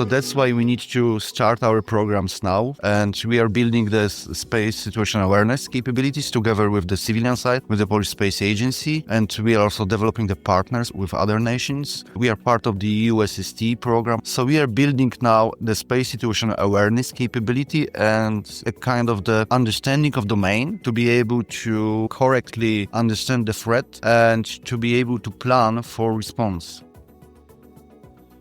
So that's why we need to start our programs now. And we are building the space situational awareness capabilities together with the civilian side, with the Polish Space Agency. And we are also developing the partners with other nations. We are part of the EU SST program. So we are building now the space situational awareness capability and a kind of the understanding of domain to be able to correctly understand the threat and to be able to plan for response.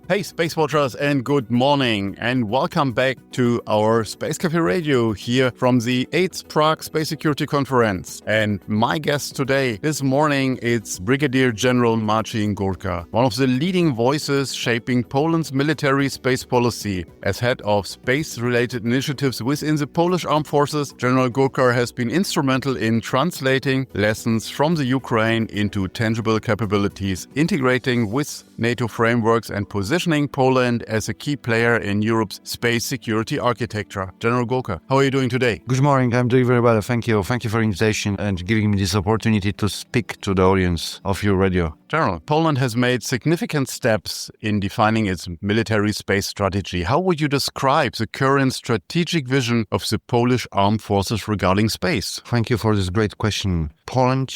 Hey SpaceWatchers, and good morning and welcome back to our Space Café Radio here from the 8th Prague Space Security Conference. And my guest today, this morning, it's Brigadier General Marcin Górka, one of the leading voices shaping Poland's military space policy. As head of space-related initiatives within the Polish Armed Forces, General Górka has been instrumental in translating lessons from the Ukraine into tangible capabilities, integrating with NATO frameworks and positioning Poland as a key player in Europe's space security architecture. General Górka, how are you doing today? Good morning. I'm doing very well. Thank you. Thank you for the invitation and giving me this opportunity to speak to the audience of your radio. General, Poland has made significant steps in defining its military space strategy. How would you describe the current strategic vision of the Polish Armed Forces regarding space? Thank you for this great question. Poland,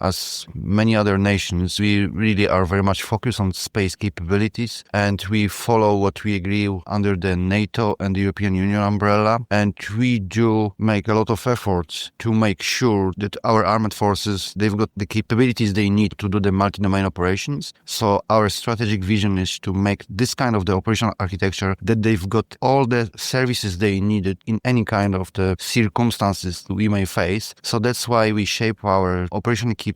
as many other nations, we really are very much focused on space capabilities, and we follow what we agree under the NATO and the European Union umbrella. And we do make a lot of efforts to make sure that our armed forces, they've got the capabilities they need to do the multi-domain operations. So our strategic vision is to make this kind of the operational architecture that they've got all the services they needed in any kind of the circumstances we may face. So that's why we shape our operational capabilities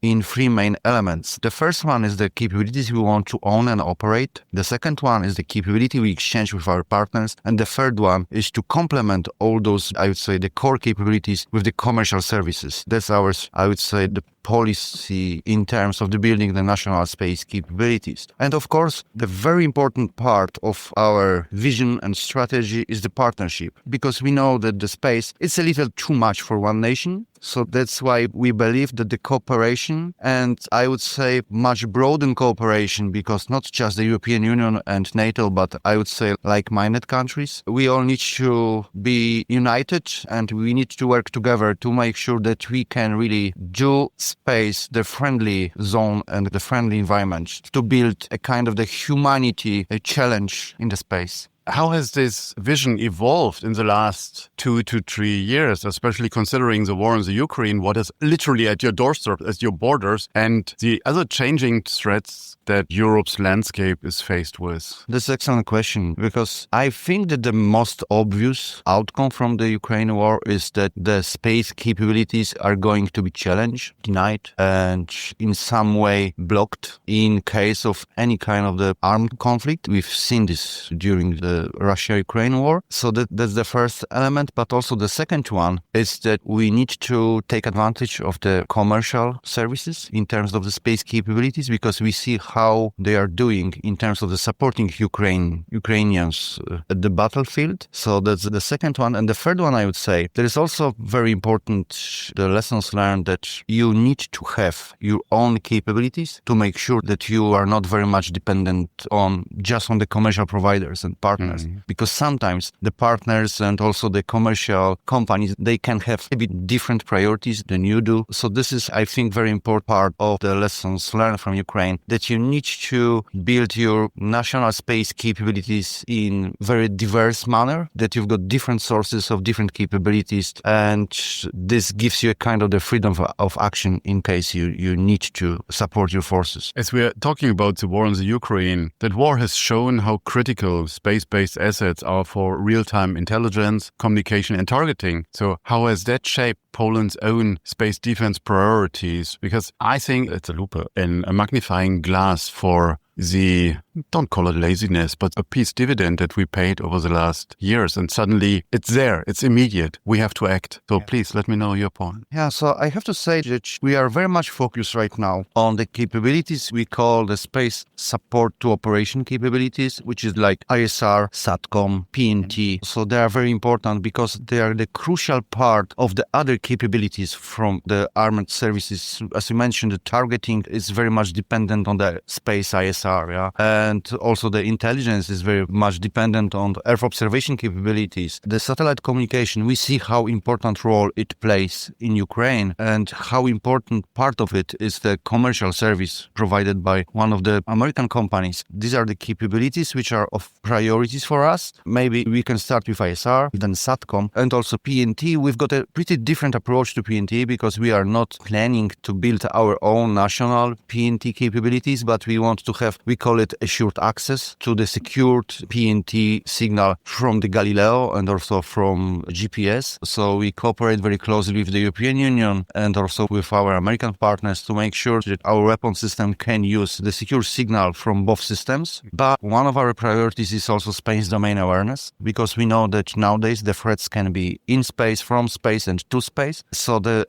in three main elements. The first one is the capabilities we want to own and operate. The second one is the capability we exchange with our partners. And the third one is to complement all those, I would say, the core capabilities with the commercial services. That's ours, I would say, the policy in terms of the building the national space capabilities. And of course, the very important part of our vision and strategy is the partnership, because we know that the space is a little too much for one nation. So that's why we believe that the cooperation, and I would say much broadened cooperation, because not just the European Union and NATO, but I would say like-minded countries, we all need to be united and we need to work together to make sure that we can really do space the friendly zone and the friendly environment to build a kind of the humanity, a challenge in the space. How has this vision evolved in the last 2 to 3 years, especially considering the war in the Ukraine, what is literally at your doorstep, at your borders, and the other changing threats that Europe's landscape is faced with? That's an excellent question, because I think that the most obvious outcome from the Ukraine war is that the space capabilities are going to be challenged, denied, and in some way blocked in case of any kind of the armed conflict. We've seen this during the Russia-Ukraine war. So that's the first element. But also the second one is that we need to take advantage of the commercial services in terms of the space capabilities, because we see how they are doing in terms of the supporting Ukrainians at the battlefield. So that's the second one. And the third one, I would say, there is also very important, the lessons learned that you need to have your own capabilities to make sure that you are not very much dependent on just on the commercial providers and partners. Because sometimes the partners and also the commercial companies, they can have a bit different priorities than you do. So this is, I think, very important part of the lessons learned from Ukraine, that you need to build your national space capabilities in very diverse manner, that you've got different sources of different capabilities, and this gives you a kind of the freedom of action in case you need to support your forces. As we are talking about the war in the Ukraine, that war has shown how critical space-based assets are for real-time intelligence, communication and targeting. So how has that shaped Poland's own space defense priorities? Because I think it's a lupe and a magnifying glass for the, don't call it laziness, but a peace dividend that we paid over the last years. And suddenly it's there, it's immediate. We have to act. So please let me know your point. Yeah, so I have to say that we are very much focused right now on the capabilities we call the space support to operation capabilities, which is like ISR, SATCOM, PNT. So they are very important because they are the crucial part of the other capabilities from the armed services. As you mentioned, the targeting is very much dependent on the space ISR ISR, yeah. And also the intelligence is very much dependent on the Earth observation capabilities. The satellite communication, we see how important role it plays in Ukraine and how important part of it is the commercial service provided by one of the American companies. These are the capabilities which are of priorities for us. Maybe we can start with ISR, then SATCOM, and also PNT. We've got a pretty different approach to PNT because we are not planning to build our own national PNT capabilities, but we want to have, we call it assured access to the secured PNT signal from the Galileo and also from GPS. So we cooperate very closely with the European Union and also with our American partners to make sure that our weapon system can use the secure signal from both systems. But one of our priorities is also space domain awareness, because we know that nowadays the threats can be in space, from space and to space.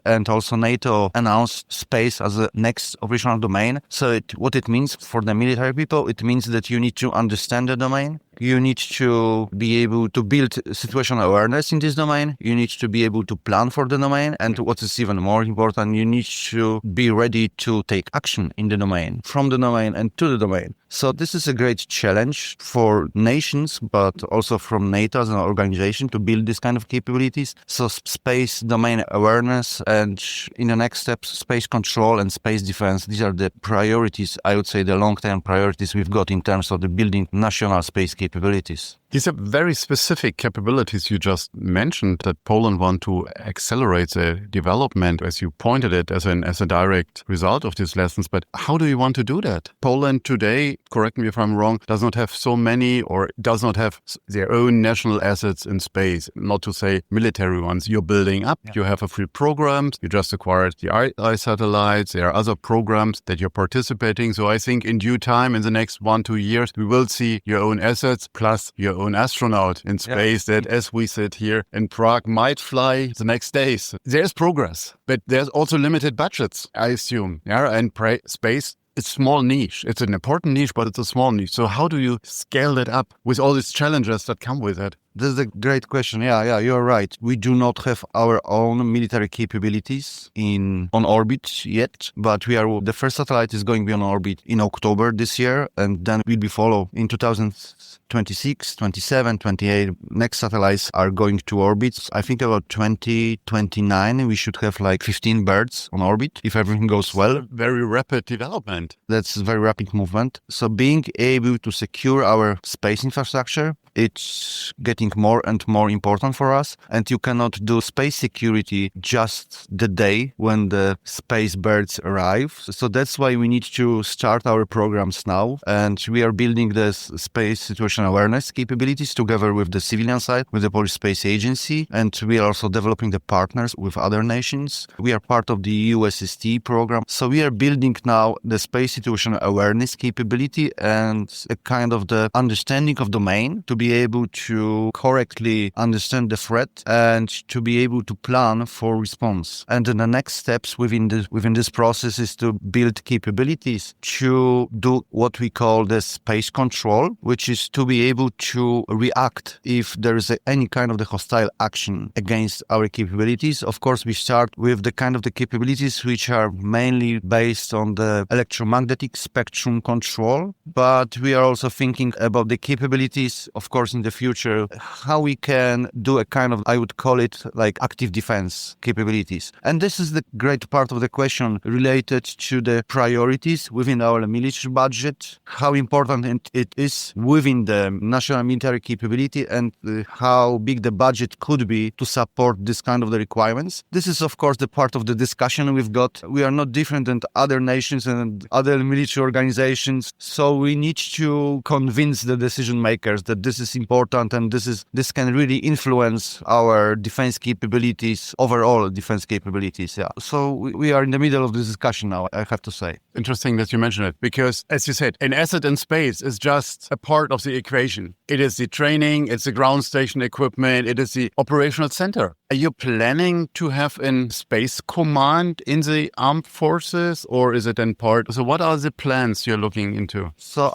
And also NATO announced space as a next operational domain. So what it means for the military people, it means that you need to understand the domain. You need to be able to build situational awareness in this domain. You need to be able to plan for the domain. And what is even more important, you need to be ready to take action in the domain, from the domain and to the domain. So this is a great challenge for nations, but also from NATO as an organization to build this kind of capabilities. So space domain awareness and in the next steps, space control and space defense. These are the priorities, I would say the long-term priorities we've got in terms of the building national space capabilities. These are very specific capabilities you just mentioned that Poland want to accelerate the development, as you pointed it, as a direct result of these lessons. But how do you want to do that? Poland today, correct me if I'm wrong, does not have so many or does not have their own national assets in space, not to say military ones. You're building up, You have a few programs, you just acquired the I satellites, there are other programs that you're participating. So I think in due time, in the next 1-2 years, we will see your own assets plus your own astronaut in space that, as we sit here in Prague, might fly the next days. There's progress, but there's also limited budgets, I assume. And space, it's a small niche. It's an important niche, but it's a small niche. So how do you scale that up with all these challenges that come with it? This is a great question. Yeah, you're right. We do not have our own military capabilities on orbit yet, but the first satellite is going to be on orbit in October this year, and then we'll be follow in 2026, 27, 28. Next satellites are going to orbit. I think about 2029, we should have like 15 birds on orbit if everything goes well. Very rapid development. That's a very rapid movement. So being able to secure our space infrastructure, it's getting more and more important for us. And you cannot do space security just the day when the space birds arrive. So that's why we need to start our programs now. And we are building the space situational awareness capabilities together with the civilian side, with the Polish Space Agency. And we are also developing the partners with other nations. We are part of the USST program. So we are building now the space situational awareness capability and a kind of the understanding of domain to be able to correctly understand the threat and to be able to plan for response. And then the next steps within this process is to build capabilities to do what we call the space control, which is to be able to react if there is any kind of the hostile action against our capabilities. Of course, we start with the kind of the capabilities which are mainly based on the electromagnetic spectrum control, but we are also thinking about the capabilities, of course, in the future, how we can do a kind of, I would call it like active defense capabilities. And this is the great part of the question related to the priorities within our military budget, how important it is within the national military capability and how big the budget could be to support this kind of the requirements. This is, of course, the part of the discussion we've got. We are not different than other nations and other military organizations. So we need to convince the decision makers that this is important and this can really influence our defense capabilities, overall defense capabilities. Yeah. So we are in the middle of this discussion now, I have to say. Interesting that you mention it, because as you said, an asset in space is just a part of the equation. It is the training, it's the ground station equipment, it is the operational center. Are you planning to have a space command in the armed forces, or is it in part? So what are the plans you're looking into? So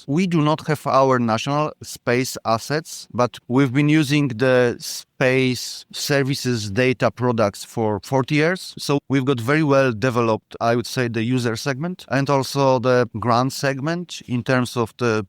we do not have our national space assets, but we've been using the space services data products for 40 years. So we've got very well developed, I would say, the user segment and also the ground segment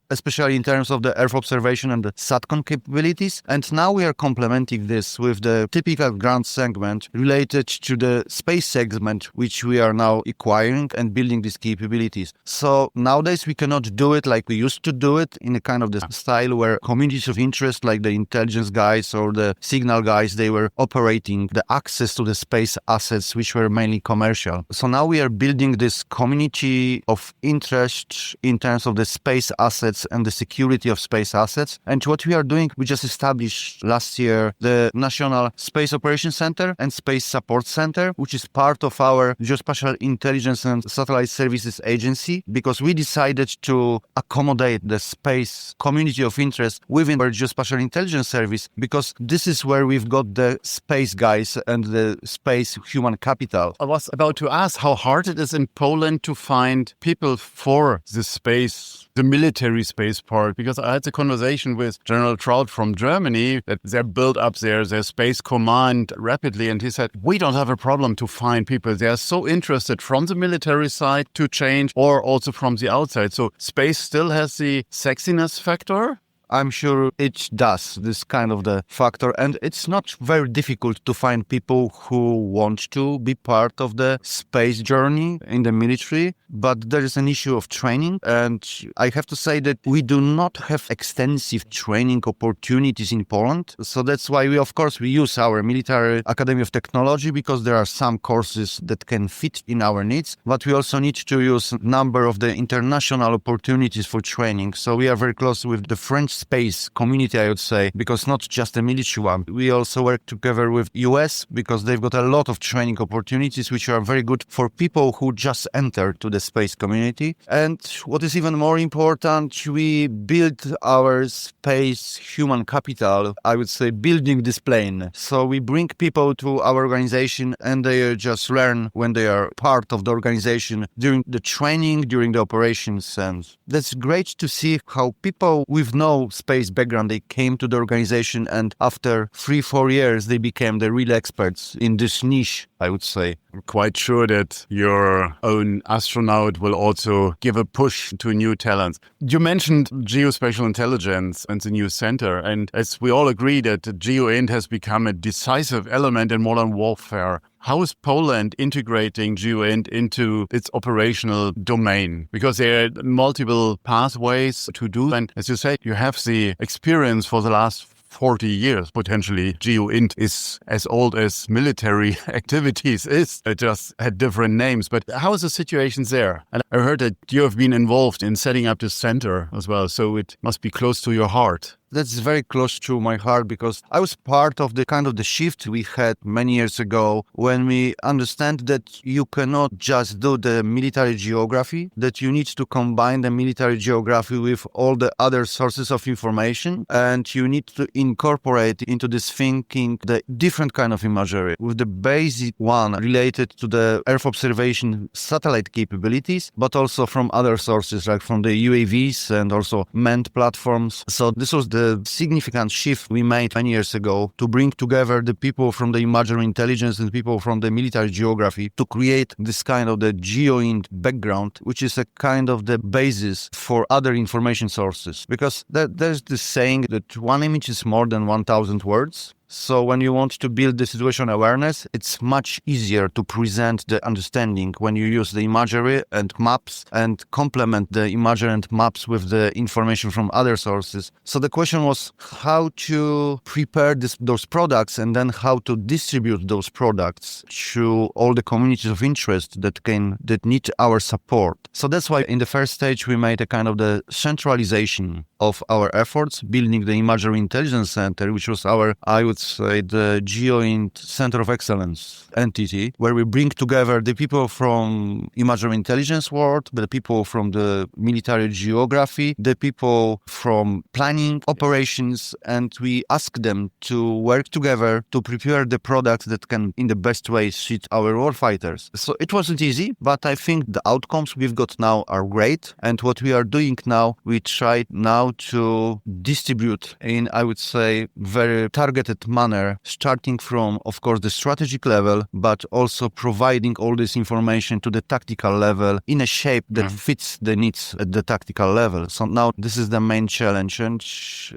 especially in terms of the Earth observation and the SATCOM capabilities. And now we are complementing this with the typical ground segment related to the space segment, which we are now acquiring and building these capabilities. So nowadays we cannot do it like we used to do it in a kind of the style where communities of interest like the intelligence guys or the signal guys, they were operating the access to the space assets, which were mainly commercial. So now we are building this community of interest in terms of the space assets and the security of space assets. And what we are doing, we just established last year the National Space Operations Center and Space Support Center, which is part of our Geospatial Intelligence and Satellite Services Agency, because we decided to accommodate the space community of interest within our Geospatial Intelligence Service, because this is where we've got the space guys and the space human capital. I was about to ask how hard it is in Poland to find people for the space, the military space part, because I had a conversation with General Traut from Germany that they built up their space command rapidly, and he said, we don't have a problem to find people. They are so interested from the military side to change or also from the outside. So space still has the sexiness factor? I'm sure it does, this kind of the factor. And it's not very difficult to find people who want to be part of the space journey in the military. But there is an issue of training. And I have to say that we do not have extensive training opportunities in Poland. So that's why we use our Military Academy of Technology, because there are some courses that can fit in our needs. But we also need to use a number of the international opportunities for training. So we are very close with the French space community, I would say, because not just a military one. We also work together with US because they've got a lot of training opportunities which are very good for people who just enter to the space community. And what is even more important, we build our space human capital, I would say, building this plane. So we bring people to our organization and they just learn when they are part of the organization during the training, during the operations. And that's great to see how people with no space background, they came to the organization and after 3-4 years, they became the real experts in this niche, I would say. I'm quite sure that your own astronaut will also give a push to new talents. You mentioned geospatial intelligence and the new center. And as we all agree that GeoInt has become a decisive element in modern warfare, how is Poland integrating GeoInt into its operational domain? Because there are multiple pathways to do. And as you say, you have the experience for the last 40 years, potentially. GeoInt is as old as military activities is. It just had different names. But how is the situation there? And I heard that you have been involved in setting up this center as well. So it must be close to your heart. That's very close to my heart because I was part of the kind of the shift we had many years ago when we understand that you cannot just do the military geography, that you need to combine the military geography with all the other sources of information, and you need to incorporate into this thinking the different kind of imagery, with the basic one related to the Earth observation satellite capabilities, but also from other sources like from the UAVs and also manned platforms. So this was the significant shift we made 10 years ago to bring together the people from the imagery intelligence and people from the military geography to create this kind of the GeoInt background, which is a kind of the basis for other information sources. Because there's this saying that one image is more than 1,000 words. So when you want to build the situational awareness, it's much easier to present the understanding when you use the imagery and maps and complement the imagery and maps with the information from other sources. So the question was how to prepare those products and then how to distribute those products to all the communities of interest that need our support. So that's why in the first stage we made a kind of the centralization of our efforts, building the Imagery Intelligence Center, which was our, I would say, the GeoInt Center of Excellence entity, where we bring together the people from imagery intelligence world, the people from the military geography, the people from planning operations, and we ask them to work together to prepare the products that can, in the best way, suit our warfighters. So it wasn't easy, but I think the outcomes we've got now are great. And what we are doing now, we try now to distribute in, I would say, very targeted manner, starting from, of course, the strategic level, but also providing all this information to the tactical level in a shape that fits the needs at the tactical level. So now this is the main challenge,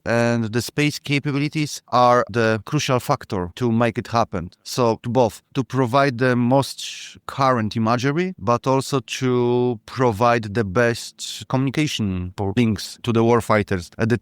and the space capabilities are the crucial factor to make it happen. So to provide the most current imagery, but also to provide the best communication for links to the warfighters at the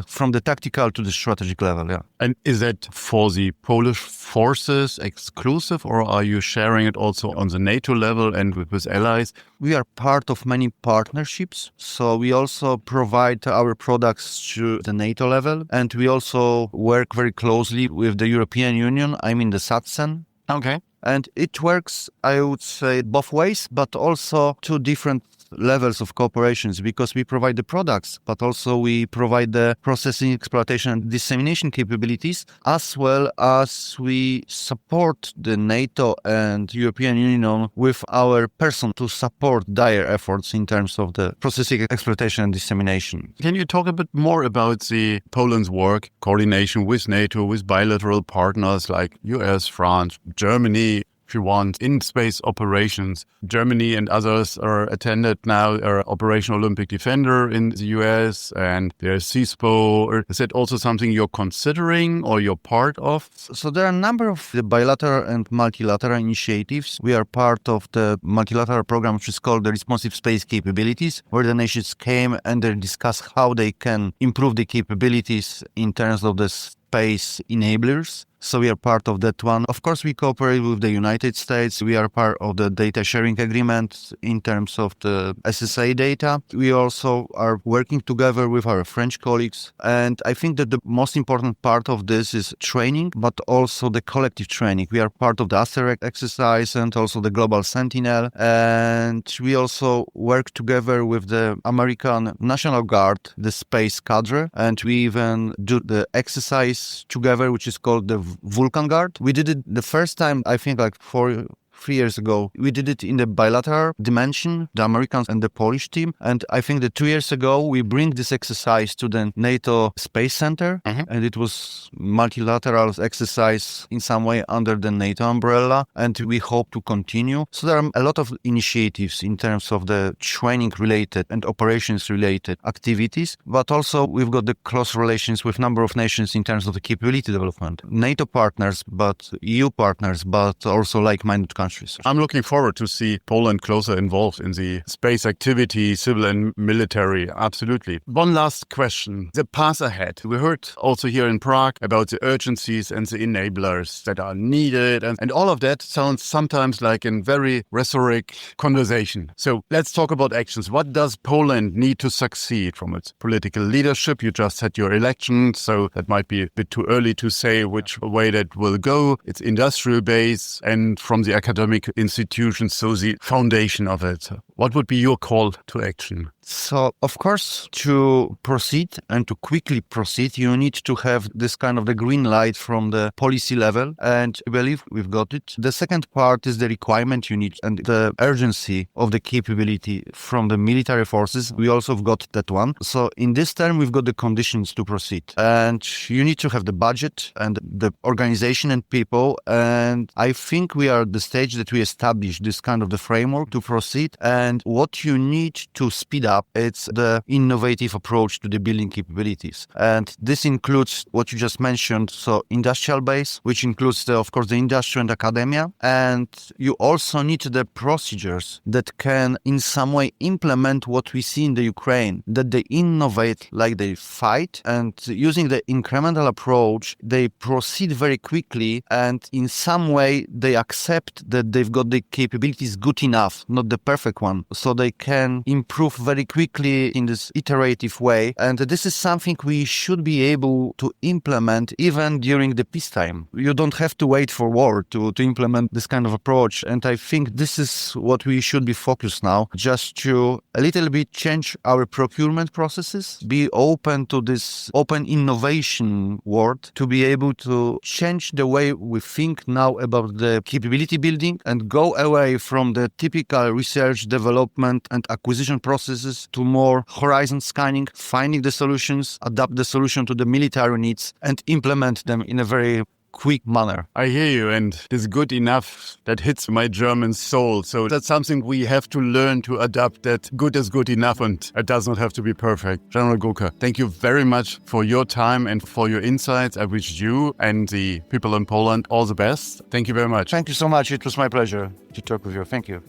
from the tactical to the strategic level. Yeah. And is that for the Polish forces exclusive, or are you sharing it also on the NATO level and with allies? We are part of many partnerships, so we also provide our products to the NATO level, and we also work very closely with the European Union, the SATCEN. Okay. And it works, I would say, both ways, but also two different levels of cooperations, because we provide the products, but also we provide the processing, exploitation, and dissemination capabilities, as well as we support the NATO and European Union with our person to support their efforts in terms of the processing, exploitation, and dissemination. Can you talk a bit more about the Poland's work, coordination with NATO, with bilateral partners like US, France, Germany, if you want, in space operations? Germany and others are attended now, Operation Olympic Defender in the US, and there's CISPO. Is that also something you're considering or you're part of? So there are a number of the bilateral and multilateral initiatives. We are part of the multilateral program, which is called the Responsive Space Capabilities, where the nations came and they discuss how they can improve the capabilities in terms of the space enablers. So we are part of that one. Of course, we cooperate with the United States. We are part of the data sharing agreement in terms of the SSA data. We also are working together with our French colleagues. And I think that the most important part of this is training, but also the collective training. We are part of the Aster exercise and also the Global Sentinel. And we also work together with the American National Guard, the Space Cadre. And we even do the exercise together, which is called the Vulcan Guard. We did it the first time, I think, like 3 years ago. We did it in the bilateral dimension, the Americans and the Polish team. And I think that 2 years ago, we bring this exercise to the NATO Space Center. And it was multilateral exercise in some way under the NATO umbrella. And we hope to continue. So there are a lot of initiatives in terms of the training related and operations related activities. But also we've got the close relations with a number of nations in terms of the capability development. NATO partners, but EU partners, but also like-minded countries. I'm looking forward to see Poland closer involved in the space activity, civil and military. Absolutely. One last question. The path ahead. We heard also here in Prague about the urgencies and the enablers that are needed. And all of that sounds sometimes like a very rhetoric conversation. So let's talk about actions. What does Poland need to succeed from its political leadership? You just had your election, so that might be a bit too early to say which way that will go. Its industrial base and from the academic institutions, so the foundation of it. What would be your call to action? So, of course, to proceed and to quickly proceed, you need to have this kind of the green light from the policy level, and I believe we've got it. The second part is the requirement you need and the urgency of the capability from the military forces. We also have got that one. So in this term, we've got the conditions to proceed, and you need to have the budget and the organization and people, and I think we are at the stage that we establish this kind of the framework to proceed. And what you need to speed up, it's the innovative approach to the building capabilities. And this includes what you just mentioned, so industrial base, which includes, of course, the industry and academia. And you also need the procedures that can in some way implement what we see in the Ukraine, that they innovate like they fight, and using the incremental approach, they proceed very quickly, and in some way they accept that they've got the capabilities good enough, not the perfect one, so they can improve very quickly in this iterative way. And this is something we should be able to implement even during the peacetime. You don't have to wait for war to implement this kind of approach. And I think this is what we should be focused now, just to a little bit change our procurement processes, be open to this open innovation world, to be able to change the way we think now about the capability building and go away from the typical research, development and acquisition processes to more horizon scanning, finding the solutions, adapt the solution to the military needs and implement them in a very quick manner. I hear you, and this good enough that hits my German soul. So that's something we have to learn to adapt, that good is good enough and it does not have to be perfect. General Górka, thank you very much for your time and for your insights. I wish you and the people in Poland all the best. Thank you very much. Thank you so much. It was my pleasure to talk with you. Thank you.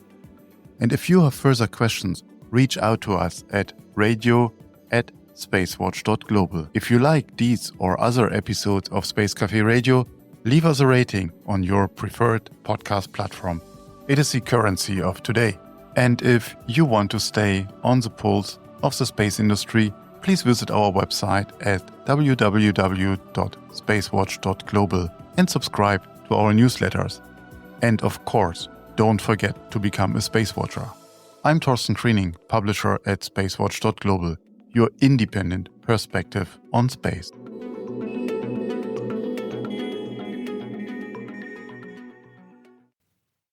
And if you have further questions, reach out to us at radio@SpaceWatch.Global. If you like these or other episodes of Space Café Radio, leave us a rating on your preferred podcast platform. It is the currency of today. And if you want to stay on the pulse of the space industry, please visit our website at www.SpaceWatch.Global and subscribe to our newsletters. And of course, don't forget to become a Space Watcher. I'm Thorsten Triening, publisher at SpaceWatch.Global, your independent perspective on space.